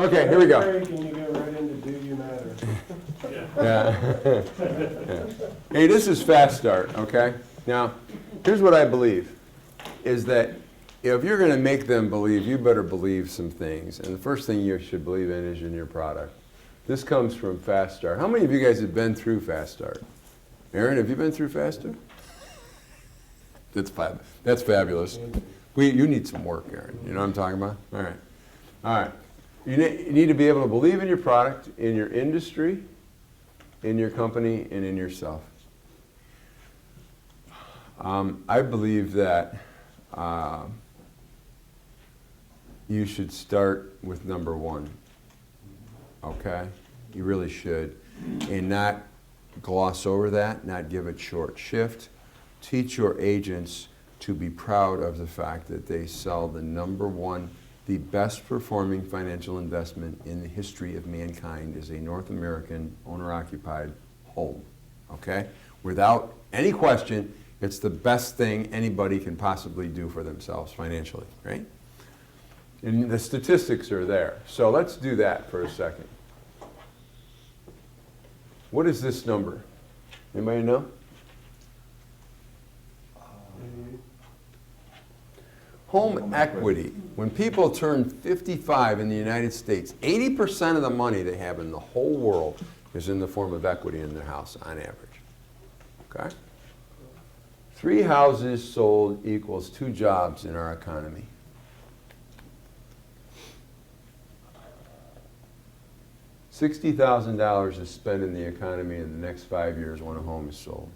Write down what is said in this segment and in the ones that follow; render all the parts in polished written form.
Okay, here we go. Can you go right into do you matter? Yeah. Hey, this is Fast Start, okay? Now, here's what I believe, is that if you're going to make them believe, you better believe some things. And the first thing you should believe in is in your product. This comes from Fast Start. How many of you guys have been through Fast Start? Aaron, have you been through Fast Start? That's fabulous. You need some work, Aaron. You know what I'm talking about? All right. All right. You need to be able to believe in your product, in your industry, in your company, and in yourself. I believe that you should start with number one, okay? You really should. And not gloss over that, not give it short shift. Teach your agents to be proud of the fact that they sell the number one, the best performing financial investment in the history of mankind is a North American owner-occupied home, okay? Without any question, it's the best thing anybody can possibly do for themselves financially, right? And the statistics are there. So let's do that for a second. What is this number? Anybody know? Home equity. When people turn 55 in the United States, 80% of the money they have in the whole world is in the form of equity in their house on average. Okay? 3 houses sold equals 2 jobs in our economy. $60,000 is spent in the economy in the next 5 years when a home is sold.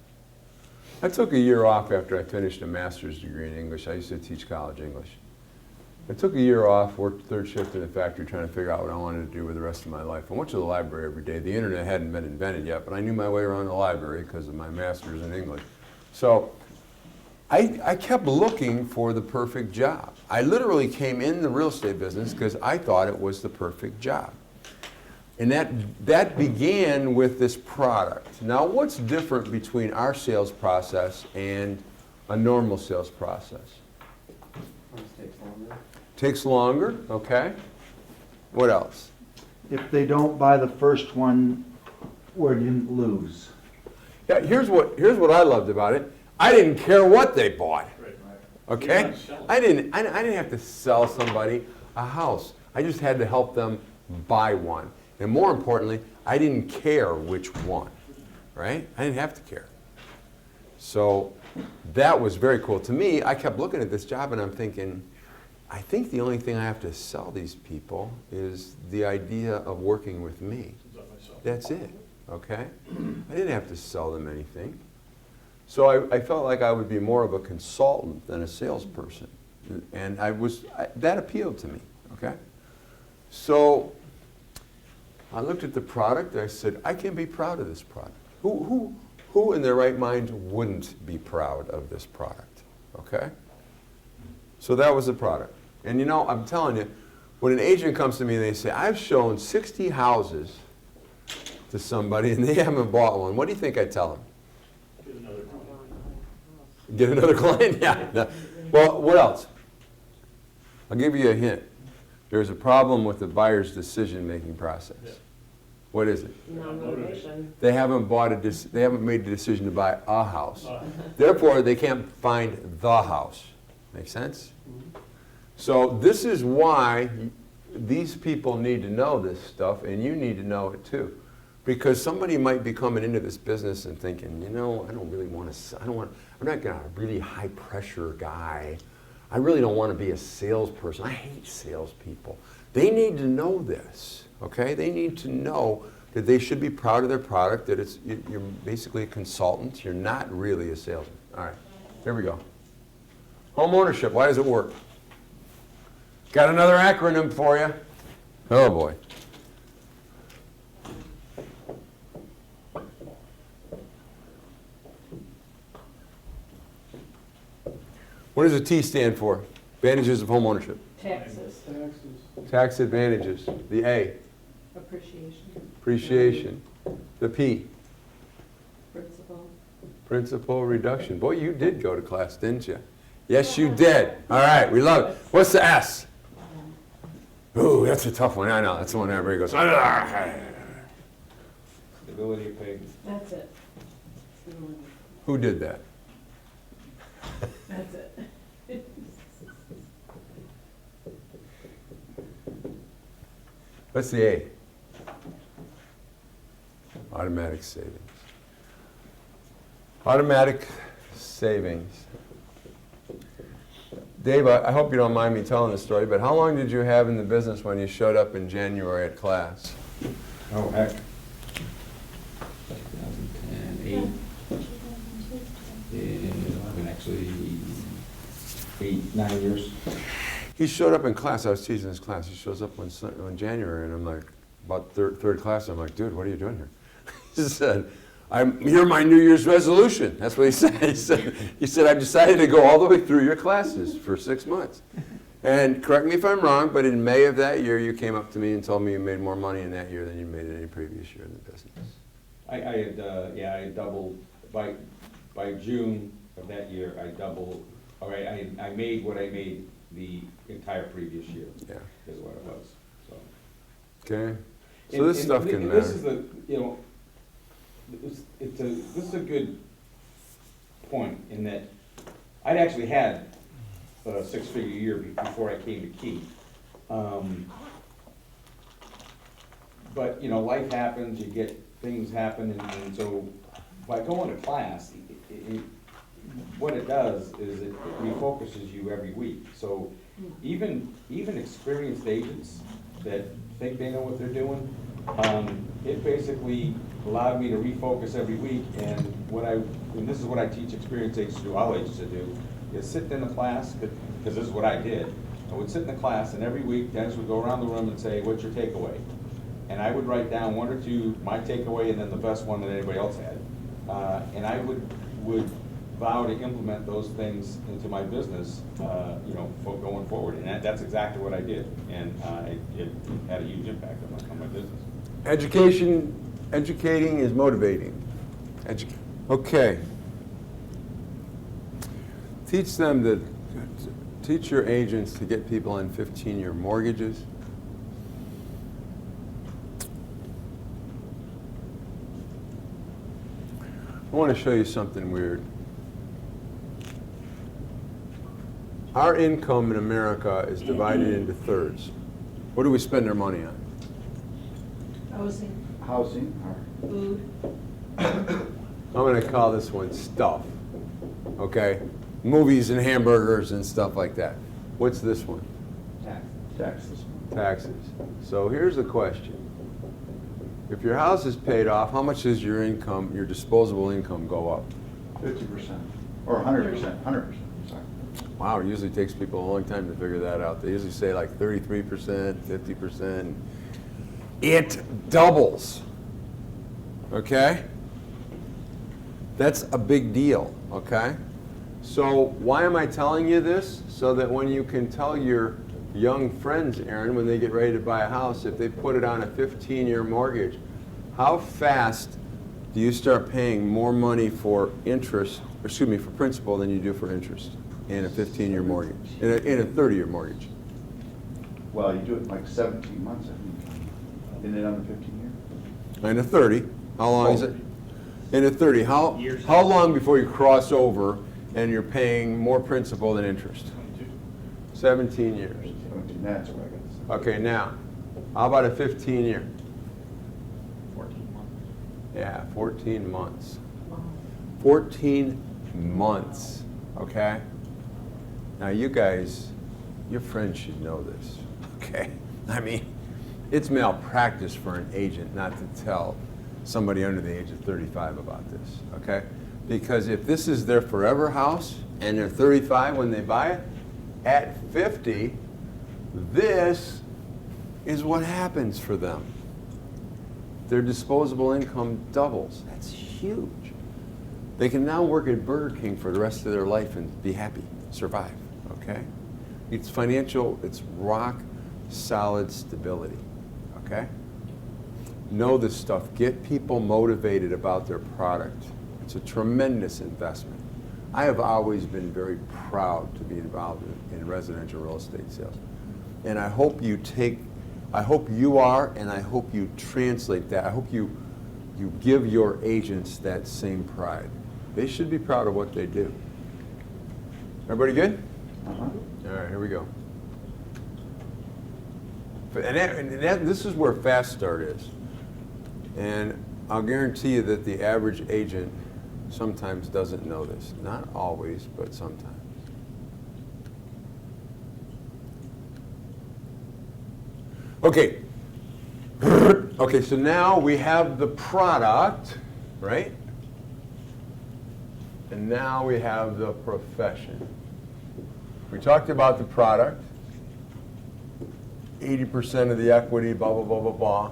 I took a year off after I finished a master's degree in English. I used to teach college English. I took a year off, worked third shift in a factory trying to figure out what I wanted to do with the rest of my life. I went to the library every day. The internet hadn't been invented yet, but I knew my way around the library because of my master's in English. So I kept looking for the perfect job. I literally came in the real estate business because I thought it was the perfect job. And that began with this product. Now, what's different between our sales process and a normal sales process? Takes longer. Takes longer, okay. What else? If they don't buy the first one, we didn't lose. Yeah, here's what I loved about it. I didn't care what they bought. Okay? I didn't have to sell somebody a house. I just had to help them buy one. And more importantly, I didn't care which one, right? I didn't have to care. So that was very cool. To me, I kept looking at this job and I'm thinking, I think the only thing I have to sell these people is the idea of working with me. That's it, okay? I didn't have to sell them anything. So I felt like I would be more of a consultant than a salesperson. And that appealed to me, okay? So I looked at the product and I said, I can be proud of this product. Who in their right mind wouldn't be proud of this product? Okay? So that was the product. And you know, I'm telling you, when an agent comes to me and they say, I've shown 60 houses to somebody and they haven't bought one, what do you think I tell them? Get another client? Yeah. No. Well, what else? I'll give you a hint. There's a problem with the buyer's decision-making process. Yeah. What is it? Non-motivation. They haven't made the decision to buy a house. Therefore, they can't find the house. Make sense? Mm-hmm. So this is why these people need to know this stuff, and you need to know it too. Because somebody might be coming into this business and thinking, you know, I don't really want to, I'm not a really high-pressure guy. I really don't want to be a salesperson. I hate salespeople. They need to know this, okay? They need to know that they should be proud of their product, that you're basically a consultant. You're not really a salesman. All right, here we go. Home ownership, why does it work? Got another acronym for you. Oh, boy. What does a T stand for? Advantages of home ownership. Taxes. Tax advantages. The A. Appreciation. Appreciation. The P. Principal. Principal reduction. Boy, you did go to class, didn't you? Yes, you did. All right, we love it. What's the S? Ooh, that's a tough one. I know. That's the one everybody goes. Stability of pay. That's it. Who did that? That's it. What's the A? Automatic savings. Automatic savings. Dave, I hope you don't mind me telling this story, but how long did you have in the business when you showed up in January at class? Oh, heck. 2010, 11, actually, 8, 9 years. He showed up in class. I was teaching his class. He shows up on January, and I'm like, about third class. I'm like, dude, what are you doing here? He said, "You're my New Year's resolution." That's what he said. He said, "I've decided to go all the way through your classes for 6 months." And correct me if I'm wrong, but in May of that year, you came up to me and told me you made more money in that year than you made in any previous year in the business. I had doubled, by June of that year, I doubled, I made what I made the entire previous year, Yeah. is what it was, so. Okay. So And- this and stuff thi- can This matter. is the, this is a good point in that I'd actually had a 6-figure year before I came to Key. But, life happens, things happen, and so by going to class, what it does is it refocuses you every week. So even experienced agents that think they know what they're doing, it basically allowed me to refocus every week, and this is what I teach experienced agents to do, all agents to do, is sit in the class, because this is what I did. I would sit in the class, and every week Dennis would go around the room and say, "What's your takeaway?" And I would write down 1 or 2, my takeaway, and then the best one that anybody else had. And I would vow to implement those things into my business, going forward. And that's exactly what I did. And it had a huge impact on my business. Educating is motivating. Okay. Teach your agents to get people on 15-year mortgages. I want to show you something weird. Our income in America is divided into thirds. What do we spend our money on? Housing, Housing, food, I'm going to call this one stuff, okay? Movies and hamburgers and stuff like that. What's this one? taxes. Taxes. So here's the question. If your house is paid off, how much does your income, your disposable income go up? 50%, or 100%, 100%, sorry. Wow, it usually takes people a long time to figure that out. They usually say like 33%, 50%. It doubles, okay? That's a big deal, okay? So why am I telling you this? So that when you can tell your young friends, Aaron, when they get ready to buy a house, if they put it on a 15-year mortgage, how fast do you start paying more money for for principal than you do for interest in a 15-year mortgage, in a 30-year mortgage? Well, you do it in like 17 months, I think. Isn't it under 15 years? In a 30, how long is it? In a 30, how long before you cross over and you're paying more principal than interest? 17 years. 17, that's what I got to say. Okay, now, how about a 15-year? 14 months. Yeah, 14 months. wow. 14 months, okay? Now you guys, your friends should know this, okay? I mean, it's malpractice for an agent not to tell somebody under the age of 35 about this, okay? Because if this is their forever house and they're 35 when they buy it, at 50, this is what happens for them. Their disposable income doubles. That's huge. They can now work at Burger King for the rest of their life and be happy, survive, okay? It's financial, it's rock solid stability, okay? Know this stuff. Get people motivated about their product. It's a tremendous investment. I have always been very proud to be involved in residential real estate sales. And I hope you take I hope you are, and I hope you translate that. I hope you give your agents that same pride. They should be proud of what they do. Everybody good? Uh-huh. All right, here we go. This is where Fast Start is. And I'll guarantee you that the average agent sometimes doesn't know this. Not always, but sometimes. Okay. Okay, so now we have the product, right? And now we have the profession. We talked about the product, 80% of the equity, blah, blah, blah, blah, blah,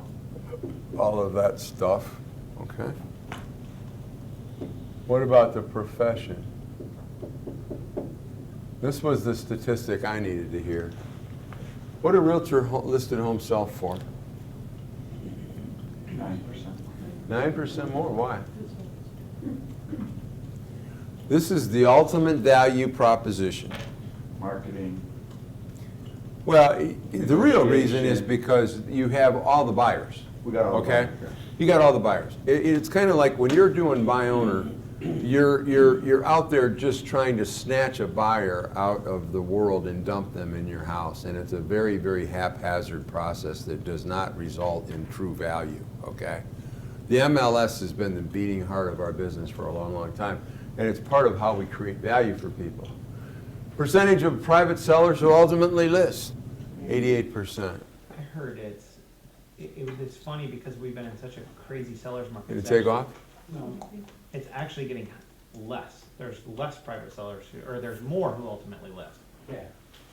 all of that stuff, okay? What about the profession? This was the statistic I needed to hear. What do realtor listed homes sell for? 9%. 9% more, why? This is the ultimate value proposition. Marketing. Well, the real reason is because you have all the buyers. We got all the Okay? buyers, You got all the buyers. It's kind of like when you're doing buy owner, you're out there just trying to snatch a buyer out of the world and dump them in your house. And it's a very, very haphazard process that does not result in true value, okay? The MLS has been the beating heart of our business for a long, long time. And it's part of how we create value for people. Percentage of private sellers who ultimately list, 88%. I heard it's funny because we've been in such a crazy seller's market. Did it It's take actually- off? No, it's actually getting less. There's less private sellers or there's more who ultimately list. Yeah,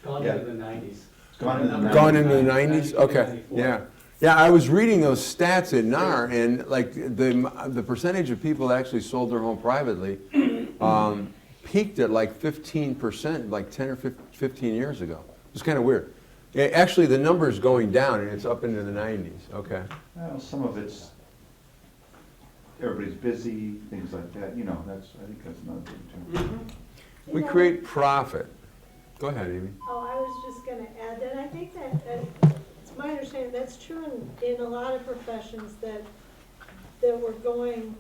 gone Yeah. into the 90s. Gone into the Gone into the 90s? Okay, 94. yeah. Yeah, I was reading those stats at NAR, and like the percentage of people that actually sold their home privately peaked at like 15%, like 10 or 15 years ago. It was kind of weird. Actually, the number's going down, and it's up into the 90s. Okay. Well, some of it's, everybody's busy, things like that, you know, I think that's another thing too. We create profit. Go ahead, Amy. Oh, I was just gonna add that I think that, it's my understanding, that's true in a lot of professions that we're going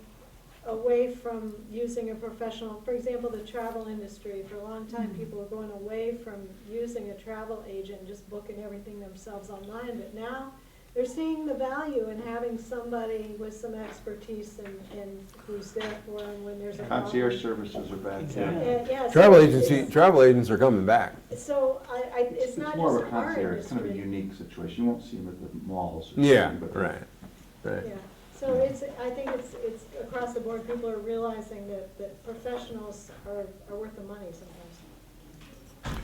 away from using a professional. For example, the travel industry, for a long time, people were going away from using a travel agent, just booking everything themselves online, but now they're seeing the value in having somebody with some expertise and who's there for them when there's a problem. Concierge services are back. Exactly. Yeah, so Travel agents are coming back. So it's not It's more just of a our concierge, it's kind of a industry. unique situation. You won't see them at the malls. or Yeah, something, but- right. Yeah, so I think it's across the board, people are realizing that professionals are worth the money sometimes.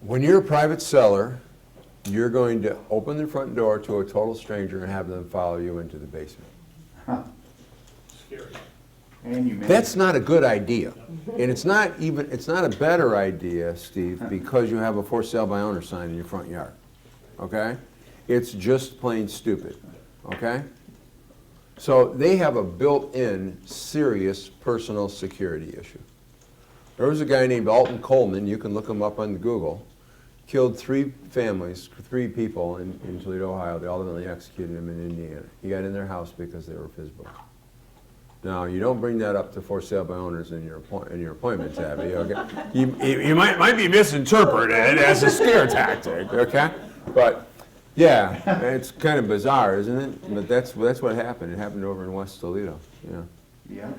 When you're a private seller, you're going to open the front door to a total stranger and have them follow you into the basement. Huh. And you may. That's not a good idea. And it's not a better idea, Steve, because you have a for sale by owner sign in your front yard. Okay? It's just plain stupid. Okay? So they have a built-in serious personal security issue. There was a guy named Alton Coleman, you can look him up on Google, killed 3 families, 3 people in Toledo, Ohio. They ultimately executed him in Indiana. He got in their house because they were FSBO. Now, you don't bring that up to for sale by owners in your appointment tabby, okay? You might be misinterpreted as a scare tactic, okay? But, yeah, it's kind of bizarre, isn't it? But that's what happened. It happened over in West Toledo, yeah. Yeah.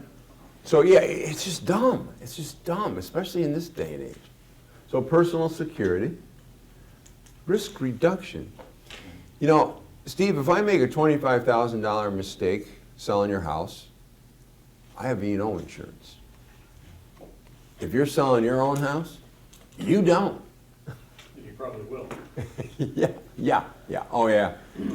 So, yeah, it's just dumb. It's just dumb, especially in this day and age. So, personal security, risk reduction. You know, Steve, if I make a $25,000 mistake selling your house, I have E&O insurance. If you're selling your own house, you don't. You probably will. Yeah. Oh, yeah.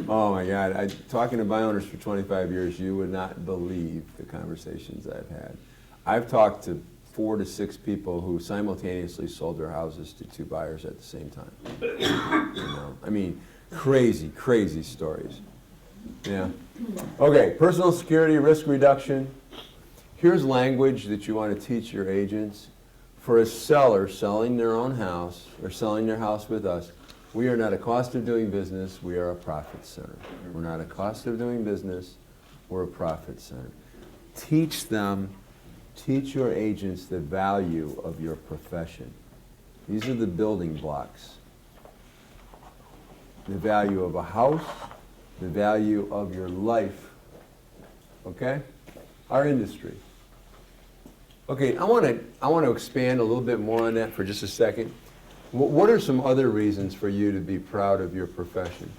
Oh, my God. Talking to buy owners for 25 years, you would not believe the conversations I've had. I've talked to 4 to 6 people who simultaneously sold their houses to 2 buyers at the same time. You know? I mean, crazy stories. Yeah. Okay, personal security, risk reduction. Here's language that you want to teach your agents. For a seller selling their own house or selling their house with us, We are not a cost of doing business, we are a profit center. We're not a cost of doing business, we're a profit center. Teach them, teach your agents the value of your profession. These are the building blocks. The value of a house, the value of your life, okay? Our industry. Okay, I want to expand a little bit more on that for just a second. What are some other reasons for you to be proud of your profession?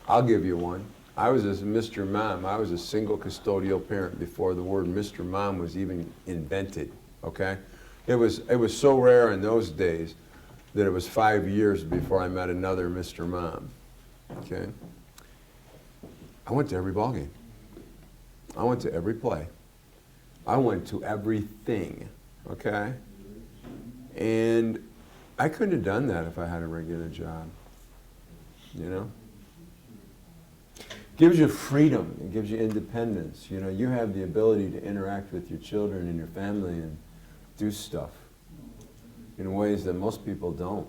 I'll give you one. I was a Mr. Mom. I was a single custodial parent before the word Mr. Mom was even invented, okay? It was so rare in those days that it was 5 years before I met another Mr. Mom, okay? I went to every ball game. I went to every play. I went to everything, okay? And I couldn't have done that if I had a regular job, you know? Gives you freedom, it gives you independence. You know, you have the ability to interact with your children and your family and do stuff in ways that most people don't.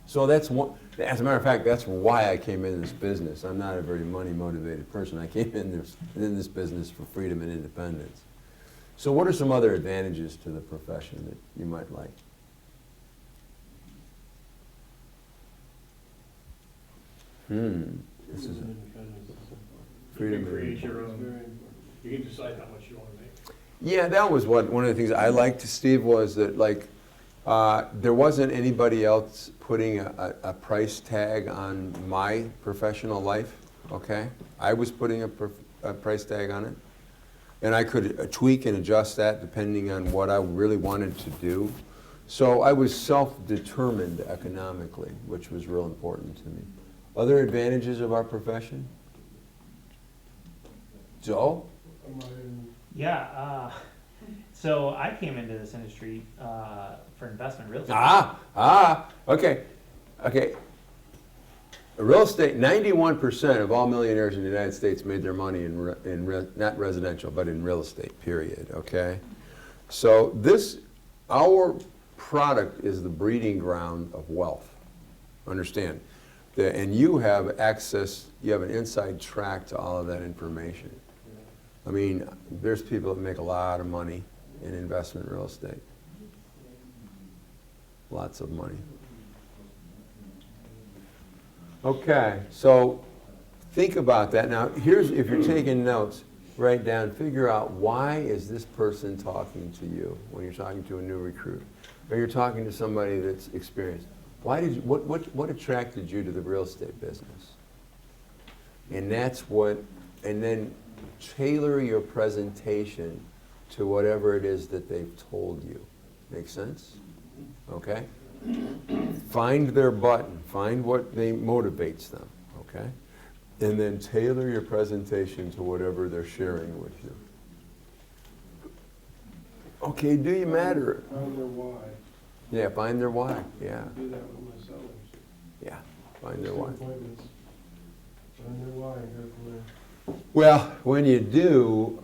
So that's one, as a matter of fact, that's why I came into this business. I'm not a very money-motivated person. I came in this business for freedom and independence. So what are some other advantages to the profession that you might like? This is You freedom. can create your It's very own, important. you can decide how much you want to make. Yeah, that was one of the things I liked, Steve, was that like there wasn't anybody else putting a price tag on my professional life, okay? I was putting a price tag on it. And I could tweak and adjust that depending on what I really wanted to do. So I was self-determined economically, which was real important to me. Other advantages of our profession? Joe? Yeah, so I came into this industry for investment real estate. Okay. Real estate, 91% of all millionaires in the United States made their money not residential, but in real estate, period, okay? So our product is the breeding ground of wealth, understand? And you have access, you have an inside track to all of that information. I mean, there's people that make a lot of money in investment real estate. Lots of money. Okay, so think about that. Now, if you're taking notes, write down, figure out why is this person talking to you when you're talking to a new recruit, or you're talking to somebody that's experienced. What attracted you to the real estate business? And then tailor your presentation to whatever it is that they've told you. Make sense? Okay? Find their button, find what motivates them, okay? And then tailor your presentation to whatever they're sharing with you. Okay, do you matter? Find their why. Yeah, find their why, yeah, Do that with my sellers. yeah, find their why. Appointments. Find their why, and go from there. Well, when you do,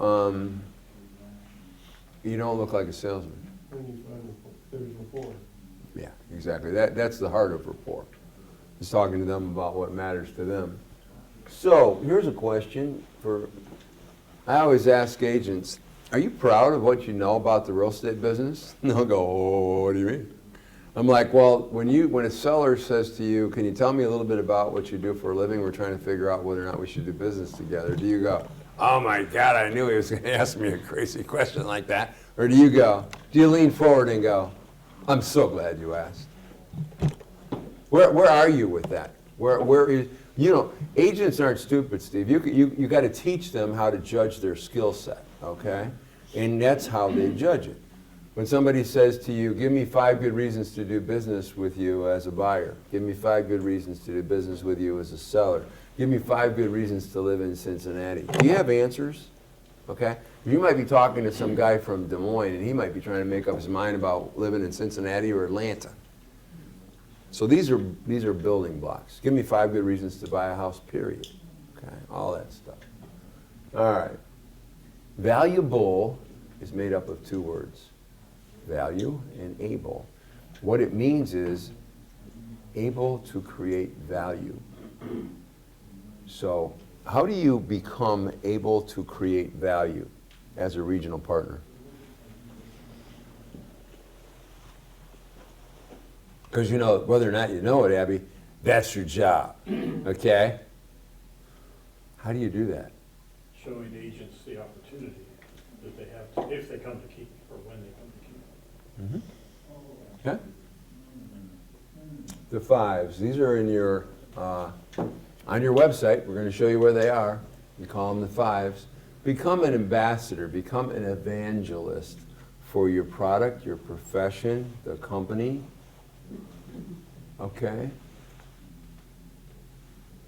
you don't look like a salesman. Then you find there's rapport. Yeah, exactly. That's the heart of rapport. It's talking to them about what matters to them. So here's a question I always ask agents, are you proud of what you know about the real estate business? And they'll go, oh, what do you mean? I'm like, well, when a seller says to you, can you tell me a little bit about what you do for a living? We're trying to figure out whether or not we should do business together. Do you go, oh my God, I knew he was going to ask me a crazy question like that? Or do you lean forward and go, I'm so glad you asked. Where are you with that? Where is, agents aren't stupid, Steve. You got to teach them how to judge their skill set, okay? And that's how they judge it. When somebody says to you, give me 5 good reasons to do business with you as a buyer. Give me 5 good reasons to do business with you as a seller. Give me 5 good reasons to live in Cincinnati. Do you have answers? Okay? You might be talking to some guy from Des Moines, and he might be trying to make up his mind about living in Cincinnati or Atlanta. So these are building blocks. Give me 5 good reasons to buy a house, period. Okay? All that stuff. All right. Valuable is made up of 2 words. Value and able. What it means is able to create value. So how do you become able to create value as a regional partner? Because you know, whether or not you know it, Abby, that's your job, okay? How do you do that? Showing agents the opportunity that they have, to if they come to keep, or when they come to keep. Okay. The fives, these are in your, on your website. We're going to show you where they are. We call them the fives. Become an ambassador, become an evangelist for your product, your profession, the company. Okay?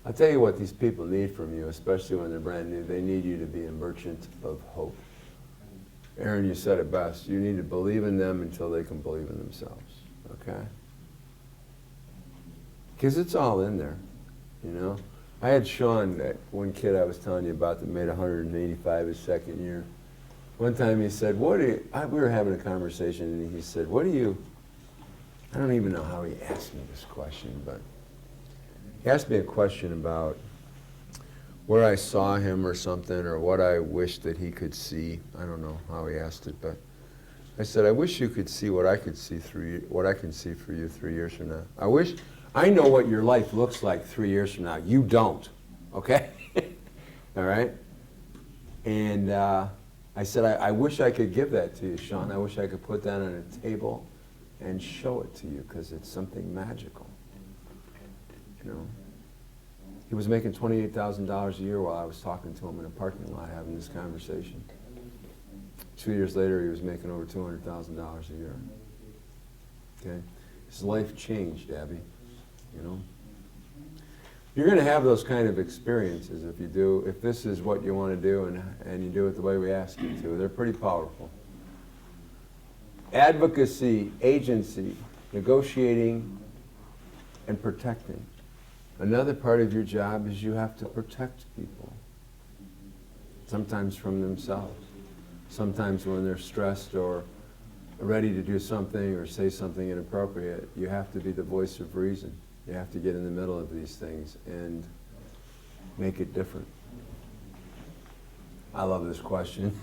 I'll tell you what these people need from you, especially when they're brand new. They need you to be a merchant of hope. Aaron, you said it best. You need to believe in them until they can believe in themselves. Okay? Because it's all in there, you know? I had Sean, that one kid I was telling you about that made 185 his second year. One time he said, we were having a conversation and he said, I don't even know how he asked me this question, but he asked me a question about where I saw him or something, or what I wished that he could see. I don't know how he asked it, but I said, I wish you could see what I could see what I can see for you 3 years from now. I know what your life looks like 3 years from now. You don't, okay? All right? And I said, I wish I could give that to you, Sean. I wish I could put that on a table and show it to you, because it's something magical. You know? He was making $28,000 a year while I was talking to him in a parking lot having this conversation. 2 years later, he was making over $200,000 a year. Okay? His life changed, Abby. You know? You're going to have those kind of experiences if this is what you want to do and you do it the way we ask you to. They're pretty powerful. Advocacy, agency, negotiating, and protecting. Another part of your job is you have to protect people. Sometimes from themselves. Sometimes when they're stressed or ready to do something or say something inappropriate, you have to be the voice of reason. You have to get in the middle of these things and make it different. I love this question.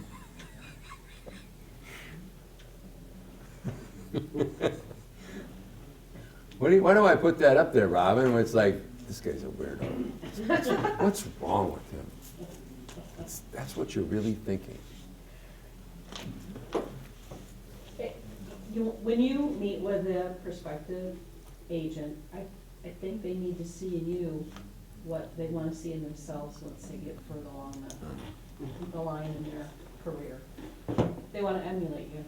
Why do I put that up there, Robin? It's like, this guy's a weirdo. What's wrong with him? That's what you're really thinking. When you meet with a prospective agent, I think they need to see in you what they want to see in themselves once they get further along the line in their career. They want to emulate you.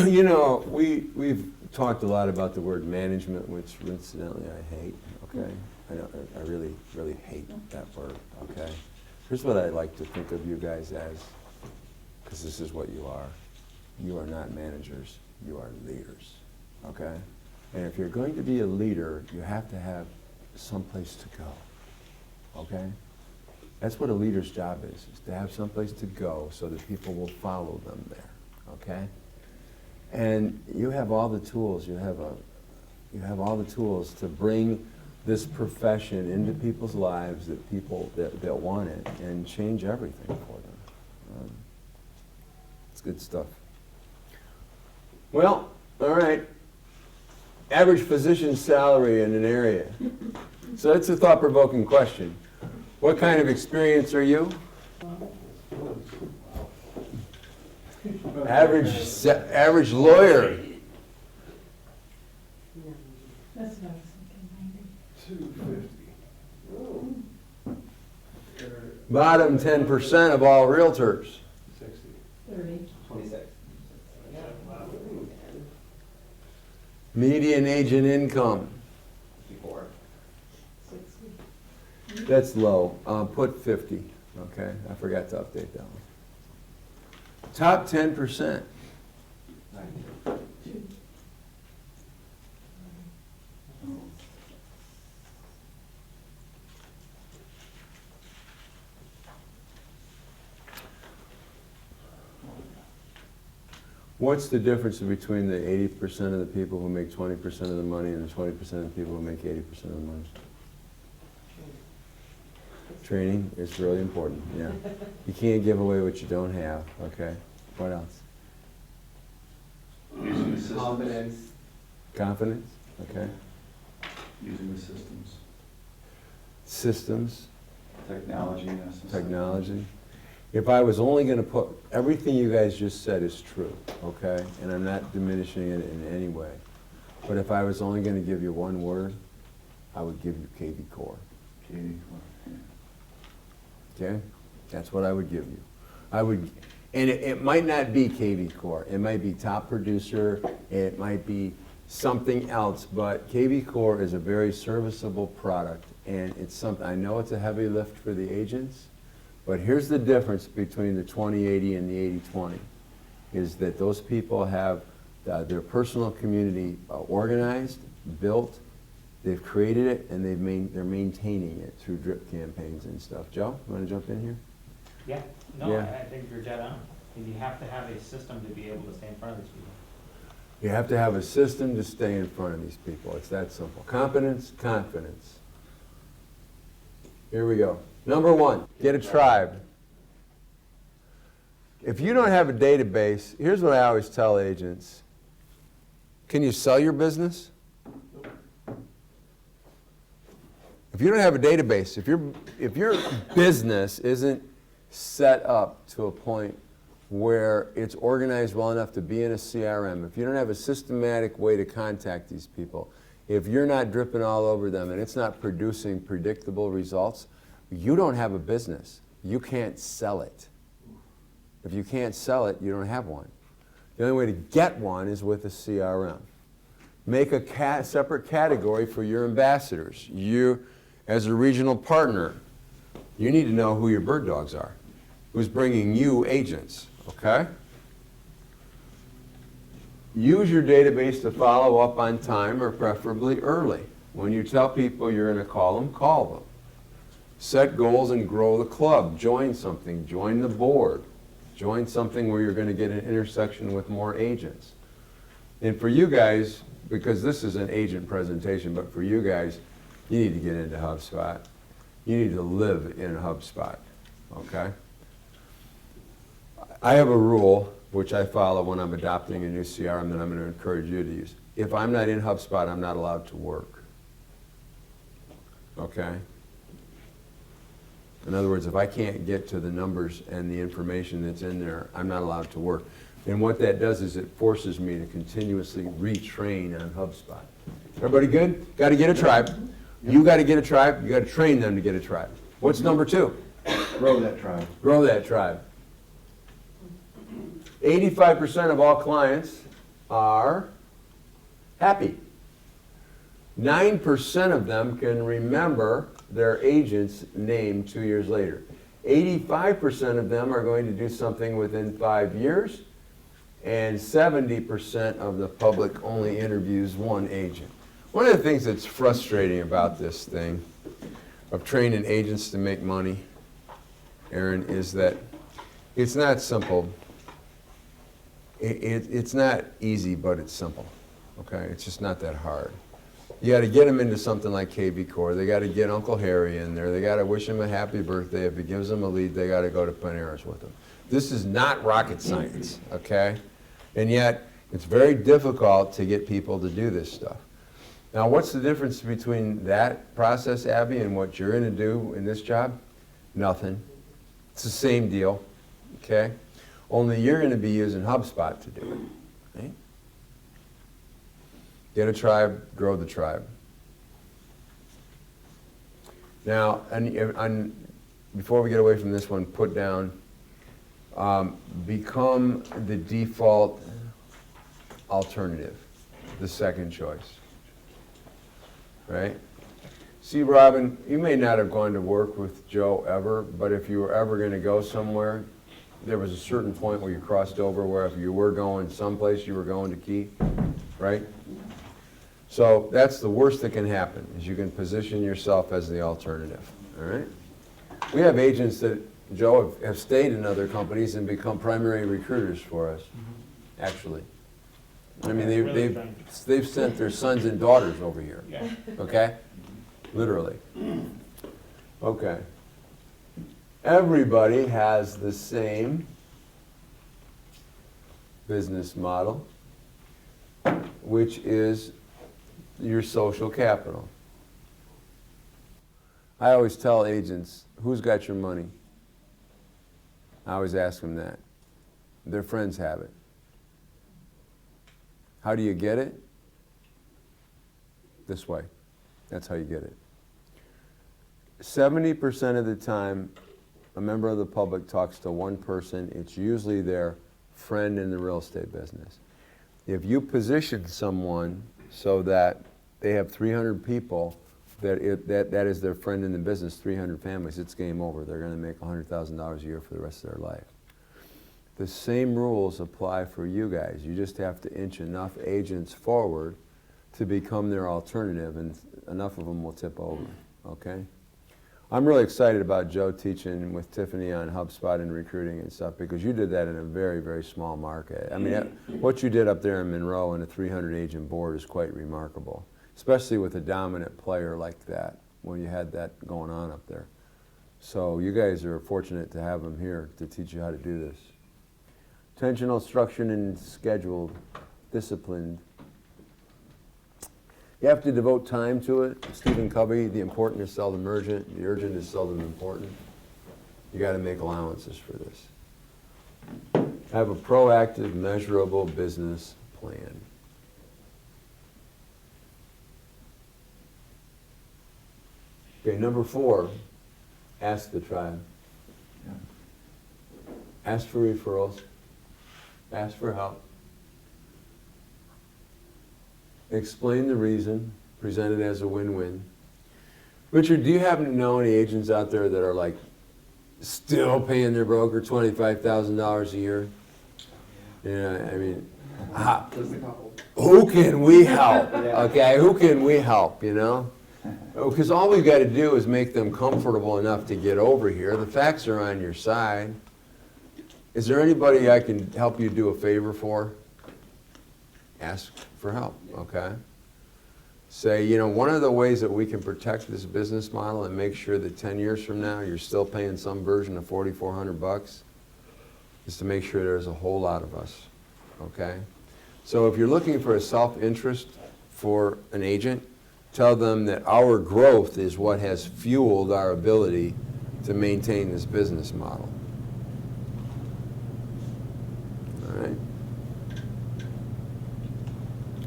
You know, we've talked a lot about the word management, which incidentally I hate, okay? I really, really hate that word, okay? Here's what I like to think of you guys as, because this is what you are. You are not managers, you are leaders, okay? And if you're going to be a leader, you have to have someplace to go, okay? That's what a leader's job is to have someplace to go so that people will follow them there, okay? And you have all the tools. You have all the tools to bring this profession into people's lives that want it and change everything for them. It's good stuff. Well, all right. Average physician salary in an area. So that's a thought-provoking question. What kind of experience are you? Average lawyer. That's what I was thinking, 250. Bottom 10% of all realtors. 60. 30. 26. Median agent income. 54. 60. That's low. Put 50. Okay, I forgot to update that one. Top 10%. 92. What's the difference between the 80% of the people who make 20% of the money and the 20% of the people who make 80% of the money? Training is really important, yeah. You can't give away what you don't have, okay? What else? Using the systems. Confidence. Confidence, okay? Using the systems. Systems, Technology, in essence. technology. If I was only gonna put, everything you guys just said is true, okay? And I'm not diminishing it in any way. But if I was only gonna give you one word, I would give you KV Core, Katie, okay? That's what I would give you. I would, and it might not be KV Core. It might be top producer, it might be something else, but KV Core is a very serviceable product, and it's something, I know it's a heavy lift for the agents, but here's the difference between the 20/80 and the 80/20, is that those people have their personal community organized, built, they've created it, and they're maintaining it through drip campaigns and stuff. Joe, you want to jump in here? Yeah, no, Yeah. I think you're dead on. And you have to have a system to be able to stay in front of these people. You have to have a system to stay in front of these people. It's that simple. Competence, confidence. Here we go. Number one, get a tribe. If you don't have a database, here's what I always tell agents. Can you sell your business? If you don't have a database, if your business isn't set up to a point where it's organized well enough to be in a CRM, if you don't have a systematic way to contact these people, if you're not dripping all over them and it's not producing predictable results, you don't have a business. You can't sell it. If you can't sell it, you don't have one. The only way to get one is with a CRM. Make a separate category for your ambassadors. You, as a regional partner, you need to know who your bird dogs are, who's bringing you agents, okay? Use your database to follow up on time or preferably early. When you tell people you're going to call them, call them. Set goals and grow the club. Join something, join the board. Join something where you're going to get an intersection with more agents. And for you guys, because this is an agent presentation, but for you guys, you need to get into HubSpot. You need to live in HubSpot, okay? I have a rule, which I follow when I'm adopting a new CRM that I'm going to encourage you to use. If I'm not in HubSpot, I'm not allowed to work, okay? In other words, if I can't get to the numbers and the information that's in there, I'm not allowed to work. And what that does is it forces me to continuously retrain on HubSpot. Everybody good? Got to get a tribe. You got to get a tribe. You got to train them to get a tribe. What's number two? grow that tribe. Grow that tribe. 85% of all clients are happy. 9% of them can remember their agent's name 2 years later. 85% of them are going to do something within 5 years, and 70% of the public only interviews one agent. One of the things that's frustrating about this thing of training agents to make money, Aaron, is that it's not simple. It's not easy, but it's simple. Okay, it's just not that hard. You got to get them into something like KV Core. They got to get Uncle Harry in there. They got to wish him a happy birthday. If he gives them a lead, they got to go to Paneras with them. This is not rocket science, okay? And yet, it's very difficult to get people to do this stuff. Now, what's the difference between that process, Abby, and what you're going to do in this job? Nothing. It's the same deal, okay? Only you're going to be using HubSpot to do it. Right? Get a tribe, grow the tribe. Now, before we get away from this one, put down, become the default alternative, the second choice. Right? See, Robin, you may not have gone to work with Joe ever, but if you were ever going to go somewhere, there was a certain point where you crossed over where if you were going someplace, you were going to Key, right? So that's the worst that can happen, is you can position yourself as the alternative, all right? We have agents that, Joe, have stayed in other companies and become primary recruiters for us. actually. I mean, Really they've trying. they've sent their sons and daughters over here, Yeah. okay? Literally. Okay. Everybody has the same business model, which is your social capital. I always tell agents, who's got your money? I always ask them that. Their friends have it. How do you get it? This way. That's how you get it. 70% of the time, a member of the public talks to one person. It's usually their friend in the real estate business. If you position someone so that they have 300 people, that is their friend in the business, 300 families, it's game over. They're going to make $100,000 a year for the rest of their life. The same rules apply for you guys. You just have to inch enough agents forward to become their alternative, and enough of them will tip over, okay? I'm really excited about Joe teaching with Tiffany on HubSpot and recruiting and stuff, because you did that in a very, very small market. I mean, what you did up there in Monroe in a 300 agent board is quite remarkable, especially with a dominant player like that, when you had that going on up there. So you guys are fortunate to have them here to teach you how to do this. Intentional, structured, and scheduled, disciplined. You have to devote time to it. Stephen Covey, the important is seldom urgent, the urgent is seldom important. You got to make allowances for this. Have a proactive, measurable business plan. Okay, number 4, ask the tribe. Yeah. Ask for referrals. Ask for help. Explain the reason. Present it as a win-win. Richard, do you happen to know any agents out there that are like still paying their broker $25,000 a year? Yeah, I mean, who can we help? Okay, who can we help, you know? Because all we've got to do is make them comfortable enough to get over here. The facts are on your side. Is there anybody I can help you do a favor for? Ask for help, okay? Say, you know, one of the ways that we can protect this business model and make sure that 10 years from now you're still paying some version of $4,400 is to make sure there's a whole lot of us, okay? So if you're looking for a self-interest for an agent, tell them that our growth is what has fueled our ability to maintain this business model. All right?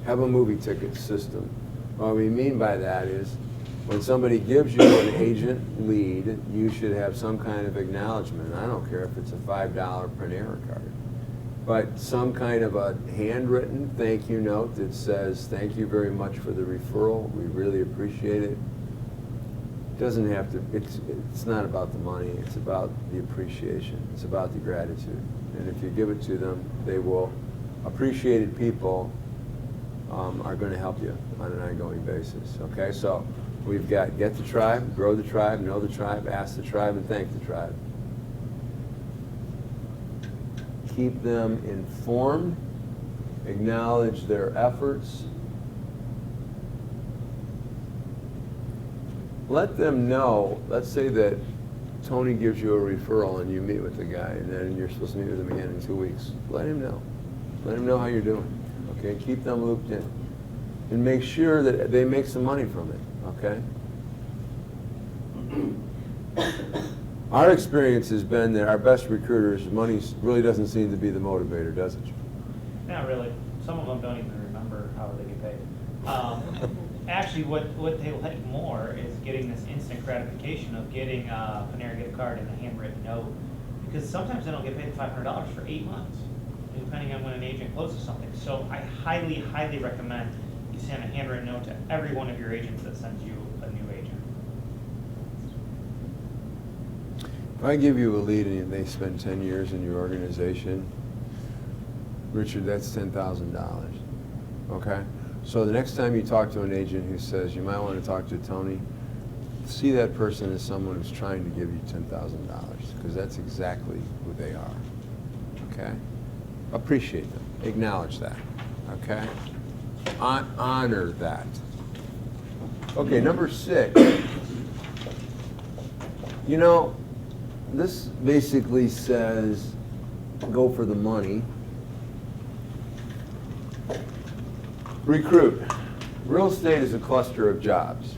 Have a movie ticket system. What we mean by that is when somebody gives you an agent lead, you should have some kind of acknowledgement. I don't care if it's a $5 Panera card, but some kind of a handwritten thank you note that says, thank you very much for the referral. We really appreciate it. It doesn't have to, it's not about the money. It's about the appreciation. It's about the gratitude. And if you give it to them, they will. Appreciated people are going to help you on an ongoing basis. Okay, so we've got get the tribe, grow the tribe, know the tribe, ask the tribe, and thank the tribe. Keep them informed, acknowledge their efforts. Let them know, let's say that Tony gives you a referral and you meet with the guy and then you're supposed to meet with him again in 2 weeks. Let him know. Let him know how you're doing. Okay, keep them looped in. And make sure that they make some money from it, okay? Our experience has been that our best recruiters, money really doesn't seem to be the motivator, does it? Not really. Some of them don't even remember how they get paid. Actually, what they like more is getting this instant gratification of getting a Panera gift card and a handwritten note. Because sometimes they don't get paid $500 for 8 months, depending on when an agent closes something. So I highly, highly recommend you send a handwritten note to every one of your agents that sends you a new agent. If I give you a lead and they spend 10 years in your organization, Richard, that's $10,000, okay? So the next time you talk to an agent who says, you might want to talk to Tony, see that person as someone who's trying to give you $10,000, because that's exactly who they are, okay? Appreciate them. Acknowledge that, okay? Honor that. Okay, number 6. You know, this basically says, go for the money. Recruit. Real estate is a cluster of jobs.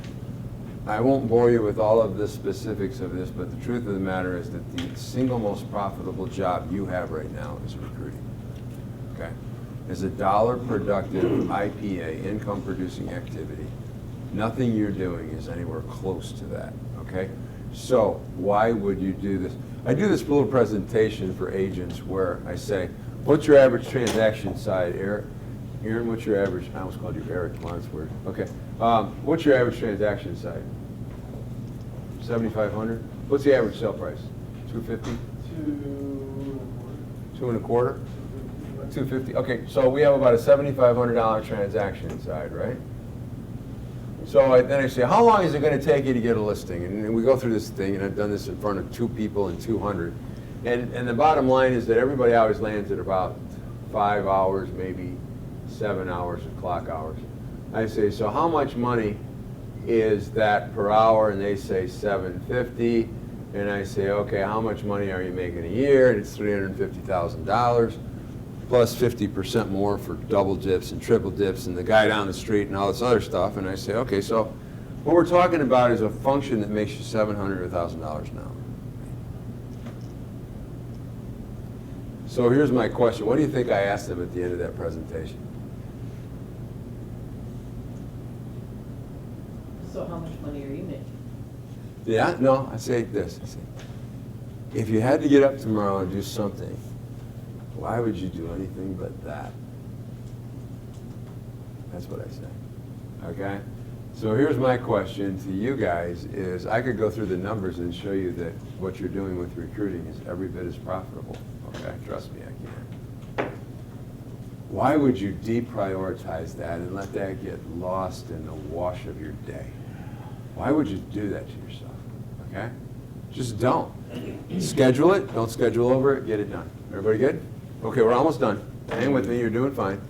I won't bore you with all of the specifics of this, but the truth of the matter is that the single most profitable job you have right now is recruiting. Okay? Is a dollar productive IPA, income producing activity. Nothing you're doing is anywhere close to that. Okay? So why would you do this? I do this little presentation for agents where I say, what's your average transaction size, Eric? Aaron, what's your average? I almost called you Eric once. Okay. What's your average transaction size? 7,500. What's the average sale price? 250. 2.25. 250. Okay, so we have about a $7,500 transaction side, right? So then I say, how long is it going to take you to get a listing? And we go through this thing, and I've done this in front of 2 people and 200. And the bottom line is that everybody always lands at about 5 hours, maybe 7 hours of clock hours. I say, so how much money is that per hour? And they say $750. And I say, okay, how much money are you making a year? And it's $350,000 plus 50% more for double dips and triple dips and the guy down the street and all this other stuff. And I say, okay, so what we're talking about is a function that makes you $700 or $1,000 an hour. So here's my question. What do you think I asked them at the end of that presentation? So how much money are you making? Yeah, no, I say this. I say, if you had to get up tomorrow and do something, why would you do anything but that? That's what I say. Okay? So here's my question to you guys is I could go through the numbers and show you that what you're doing with recruiting is every bit as profitable. Okay? Trust me, I can. Why would you deprioritize that and let that get lost in the wash of your day? Why would you do that to yourself? Okay? Just don't. Schedule it. Don't schedule over it. Get it done. Everybody good? Okay, we're almost done. Hang with me. You're doing fine.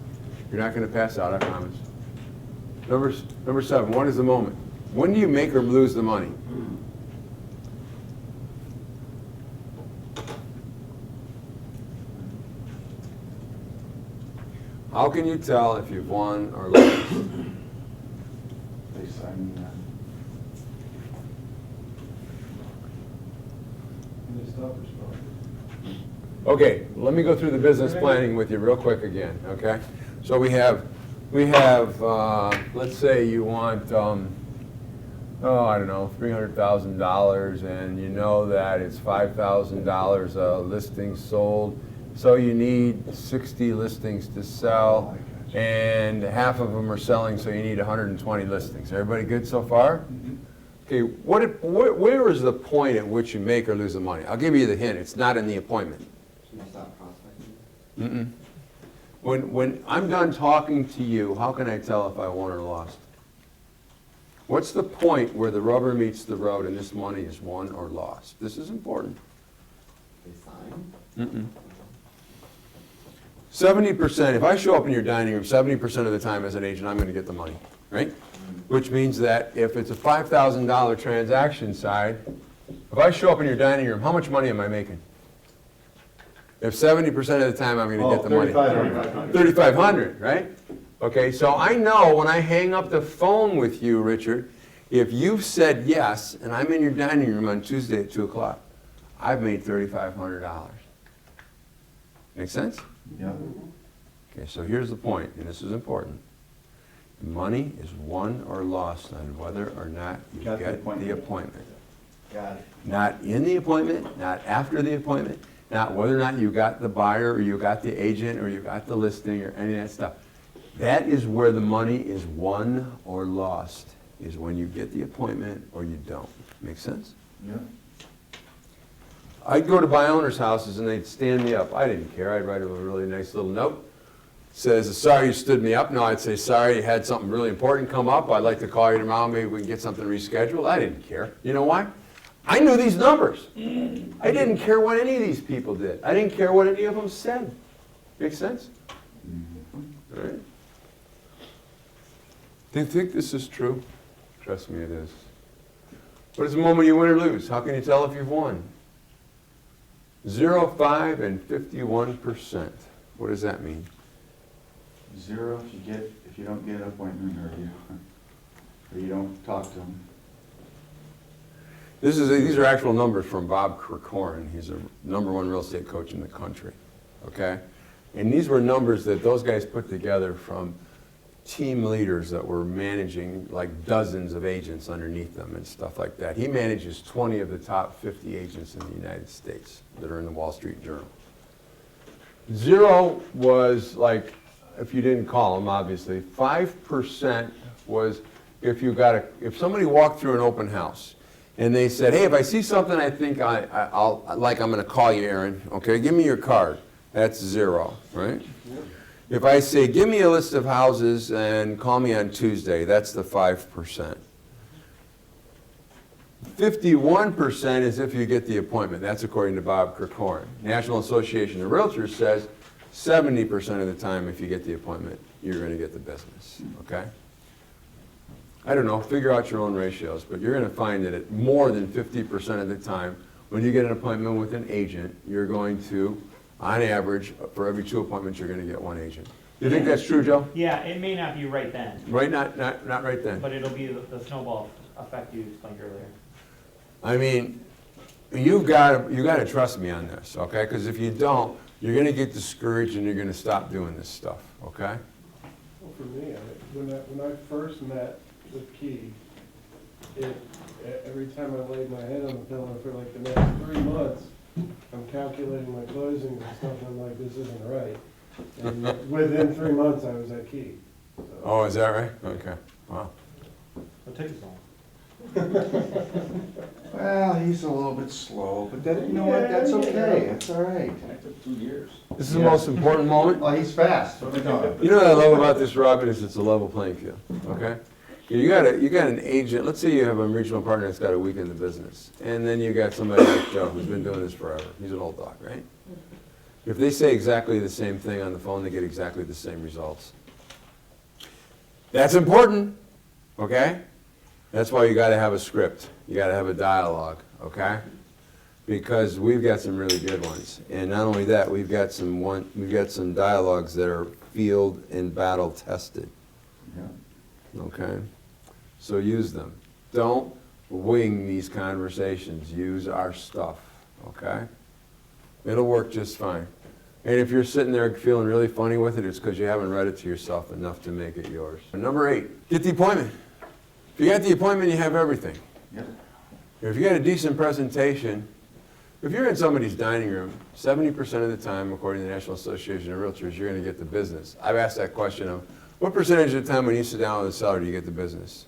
You're not going to pass out, I promise. Number 7, what is the moment? When do you make or lose the money? How can you tell if you've won or lost? They sign me And they stop responding. Okay, let me go through the business planning with you real quick again, okay? So we have, let's say you want, I don't know, $300,000, and you know that it's $5,000 a listing sold, so you need 60 listings to sell, and half of them are selling, so you need 120 listings. Everybody good so far? Okay, where is the point at which you make or lose the money? I'll give you the hint. It's not in the appointment. Mm-mm. When I'm done talking to you, how can I tell if I won or lost? What's the point where the rubber meets the road and this money is won or lost? This is important. They sign? Mm-mm. 70%, if I show up in your dining room 70% of the time as an agent, I'm going to get the money, right? Which means that if it's a $5,000 transaction side, if I show up in your dining room, how much money am I making? If 70% of the time I'm going to get the money. $3,500, right? Okay, so I know when I hang up the phone with you, Richard, if you've said yes, and I'm in your dining room on Tuesday at 2 o'clock, I've made $3,500. Make sense? Yeah. Okay, so here's the point, and this is important. Money is won or lost on whether or not you Got the get appointment. the appointment. Got it. Not in the appointment, not after the appointment, not whether or not you got the buyer or you got the agent or you got the listing or any of that stuff. That is where the money is won or lost, is when you get the appointment or you don't. Make sense? Yeah. I'd go to buy owners' houses and they'd stand me up. I didn't care. I'd write them a really nice little note. Says, sorry you stood me up. No, I'd say, sorry you had something really important come up. I'd like to call you tomorrow. Maybe we can get something rescheduled. I didn't care. You know why? I knew these numbers. I didn't care what any of these people did. I didn't care what any of them said. Make sense? All right? Do you think this is true? Trust me, it is. What is the moment you win or lose? How can you tell if you've won? 0, 5, and 51%. What does that mean? 0 if you don't get an appointment or you don't talk to them. These are actual numbers from Bob Krikorin. He's a #1 real estate coach in the country, okay? And these were numbers that those guys put together from team leaders that were managing like dozens of agents underneath them and stuff like that. He manages 20 of the top 50 agents in the United States that are in the Wall Street Journal. 0 was like, if you didn't call them, obviously. 5% was if somebody walked through an open house and they said, hey, if I see something I think I'm going to call you, Aaron, okay, give me your card. That's 0, right? If I say, give me a list of houses and call me on Tuesday, that's the 5%. 51% is if you get the appointment. That's according to Bob Krikorin. National Association of Realtors says 70% of the time if you get the appointment, you're going to get the business, okay? I don't know, figure out your own ratios, but you're going to find that at more than 50% of the time, when you get an appointment with an agent, you're going to, on average, for every 2 appointments, you're going to get 1 agent. Do you think that's true, Joe? Yeah, it may not be right then, Right, not right then. but it'll be the snowball effect you explained earlier. I mean, you got to trust me on this, okay? Because if you don't, you're going to get discouraged and you're going to stop doing this stuff, okay? Well, for me, when I first met with Key, every time I laid my head on the pillow for like the next 3 months, I'm calculating my closings and stuff, and I'm like, this isn't right. And within 3 months, I was at Key. So. Oh, is that right? Okay, wow. What took us long? Well, he's a little bit slow, but that, you know what, that's okay, that's all right. That took 2 years. This is the most important moment. Oh, he's fast. What are we doing? You know what I love about this, Robin, is it's a level playing field, okay? You got an agent, let's say you have a regional partner that's got a week in the business, and then you got somebody like Joe who's been doing this forever. He's an old dog, right? If they say exactly the same thing on the phone, they get exactly the same results. That's important, okay? That's why you got to have a script. You got to have a dialogue, okay? Because we've got some really good ones, and not only that, we've got some dialogues that are field and battle tested, Yeah. okay? So use them. Don't wing these conversations. Use our stuff, okay? It'll work just fine. And if you're sitting there feeling really funny with it, it's because you haven't read it to yourself enough to make it yours. Number 8, get the appointment. If you got the appointment, you have everything. Yep. If you got a decent presentation, if you're in somebody's dining room, 70% of the time, according to the National Association of Realtors, you're going to get the business. I've asked that question of, what percentage of the time when you sit down with a seller do you get the business?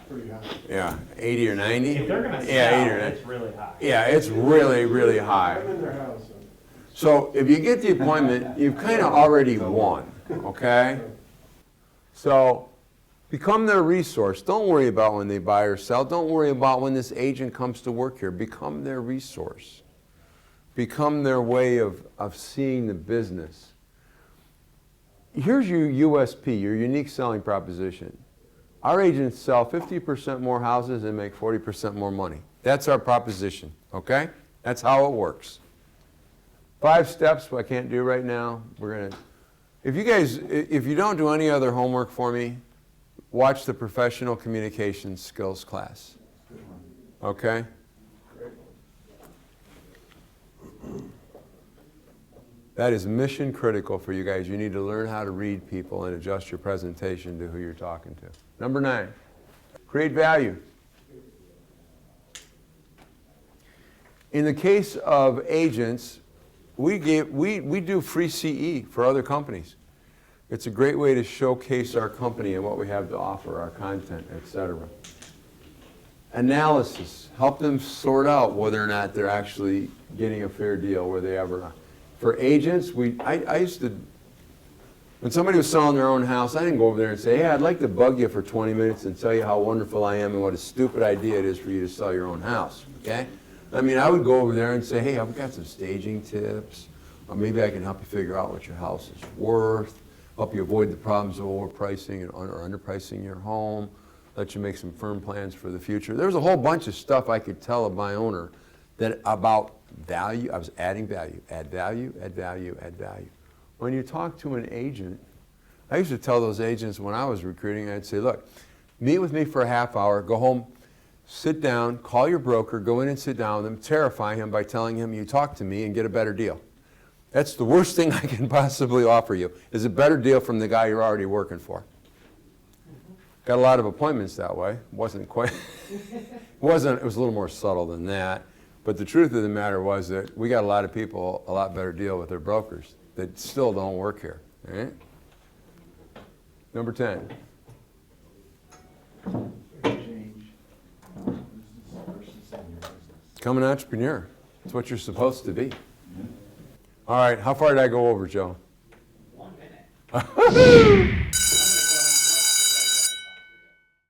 Pretty high. Yeah, 80 or 90? If they're gonna Yeah, 80 or sell, 90. it's really high. Yeah, it's really, really high. I'm in their house. So if you get the appointment, you've kind of already won, okay? So become their resource. Don't worry about when they buy or sell. Don't worry about when this agent comes to work here. Become their resource. Become their way of seeing the business. Here's your USP, your unique selling proposition. Our agents sell 50% more houses and make 40% more money. That's our proposition, okay? That's how it works. 5 steps I can't do right now. If you don't do any other homework for me, watch the professional communication skills class. Okay? That is mission critical for you guys. You need to learn how to read people and adjust your presentation to who you're talking to. Number 9, create value. In the case of agents, we do free CE for other companies. It's a great way to showcase our company and what we have to offer, our content, etc. Analysis, help them sort out whether or not they're actually getting a fair deal, where they ever. For agents, I used to, when somebody was selling their own house, I didn't go over there and say, hey, I'd like to bug you for 20 minutes and tell you how wonderful I am and what a stupid idea it is for you to sell your own house, okay? I mean, I would go over there and say, hey, I've got some staging tips. Maybe I can help you figure out what your house is worth, help you avoid the problems of overpricing or underpricing your home, let you make some firm plans for the future. There's a whole bunch of stuff I could tell of my owner that about value. I was adding value, add value, add value, add value. When you talk to an agent, I used to tell those agents when I was recruiting, I'd say, look, meet with me for a half hour, go home, sit down, call your broker, go in and sit down with him, terrify him by telling him you talked to me and get a better deal. That's the worst thing I can possibly offer you, is a better deal from the guy you're already working for. Got a lot of appointments that way. Wasn't quite, it was a little more subtle than that. But the truth of the matter was that we got a lot of people a lot better deal with their brokers that still don't work here. All right? Number 10. Change business versus senior business. Become an entrepreneur. It's what you're supposed to be. All right, how far did I go over, Joe? 1 minute.